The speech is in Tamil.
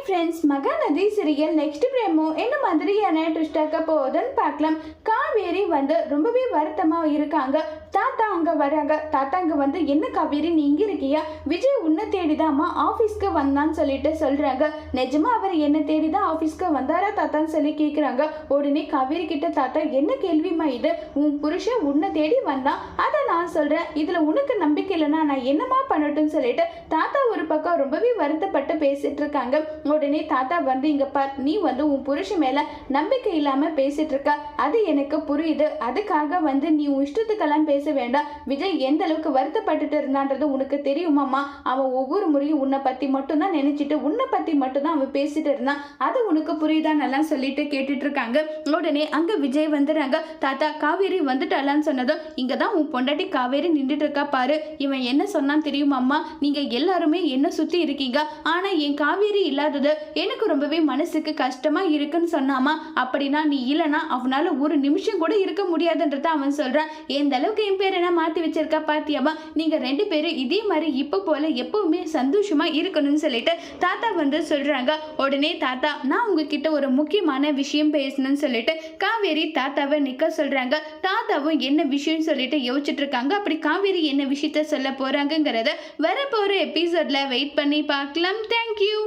ஃப்ரெண்ட்ஸ், மகாநதி சீரியல் நெக்ஸ்ட் பிரேமோ என்ன மாதிரியான ட்விஸ்ட் ஆக்க போகுதுன்னு பார்க்கலாம். காவேரி ரொம்பவே வருத்தமா இருக்காங்க. தாத்தா அங்க வராங்க. தாத்தா அங்க என்ன காவேரி நீ இங்க இருக்கியா? விஜய் உன்னை தேடிதாமா ஆபீஸ்க்கு வந்தான்னு சொல்லிட்டு சொல்றாங்க. நிஜமா அவர் என்ன தேடிதான் ஆபீஸ்க்கு வந்தாரா தாத்தான்னு சொல்லி கேக்குறாங்க. உடனே காவேரி கிட்ட தாத்தா என்ன கேள்விமா இது? உன் புருஷன் உன்னை தேடி வந்தான், அதை நான் சொல்றேன். இதுல உனக்கு நம்பிக்கை இல்லைன்னா நான் என்னமா பண்ணட்டும்னு சொல்லிட்டு தாத்தா ஒரு பக்கம் ரொம்பவே வருத்தப்பட்டு பேசிட்டு இருக்காங்க. உடனே தாத்தா இங்க பார், நீ உன் புருஷன் மேல நம்பிக்கை இல்லாம பேசிட்டு இருக்க, அது எனக்கு புரியுது. அதுக்காக நீ உன் இஷ்டத்துக்கெல்லாம் பேச வேண்டாம். விஜய் எந்த அளவுக்கு வருத்தப்பட்டுட்டு இருந்தான்றது உனக்கு தெரியுமாமா? அவன் ஒவ்வொரு முறையும் உன்னை பத்தி மட்டும் தான் நினைச்சிட்டு உன்னை பத்தி மட்டும் தான் அவன் பேசிட்டு இருந்தான். அது உனக்கு புரியுதான்னு எல்லாம் சொல்லிட்டு கேட்டுட்டு இருக்காங்க. உடனே அங்க விஜய் வந்துடுறாங்க. தாத்தா காவேரி வந்துட்டாலான்னு சொன்னதும், இங்கதான் உன் பொண்டாட்டி காவேரி நின்றுட்டு இருக்கா பாரு. இவன் என்ன சொன்னான் தெரியுமாம்மா? நீங்க எல்லாருமே என்ன சுத்தி இருக்கீங்க, ஆனா என் காவேரி இல்லாதது எனக்கு ரொம்பவே மனசுக்கு கஷ்டமா இருக்குன்னு சொன்னாமா. அப்படின்னா நீ இல்லைன்னா அவனால ஒரு நிமிஷம் கூட இருக்க முடியாதுன்றத அவன் சொல்றான். எந்த அளவுக்கு என் பேர் என்ன மாத்தி வச்சிருக்கா பாத்தியாமா? நீங்க ரெண்டு பேரும் இதே மாதிரி இப்ப போல எப்பவுமே சந்தோஷமா இருக்கணும்னு சொல்லிட்டு தாத்தா சொல்றாங்க. உடனே தாத்தா, நான் உங்ககிட்ட ஒரு முக்கியமான விஷயம் பேசணும்னு சொல்லிட்டு காவேரி தாத்தாவை நிக்க சொல்றாங்க. தாத்தாவும் என்ன விஷயம் சொல்லிட்டு யோசிச்சுட்டு இருக்காங்க. அப்படி காவேரி என்ன விஷயத்த சொல்ல போறாங்கிறத வரப்போற எபிசோட்ல வெயிட் பண்ணி பார்க்கலாம். தேங்க்யூ.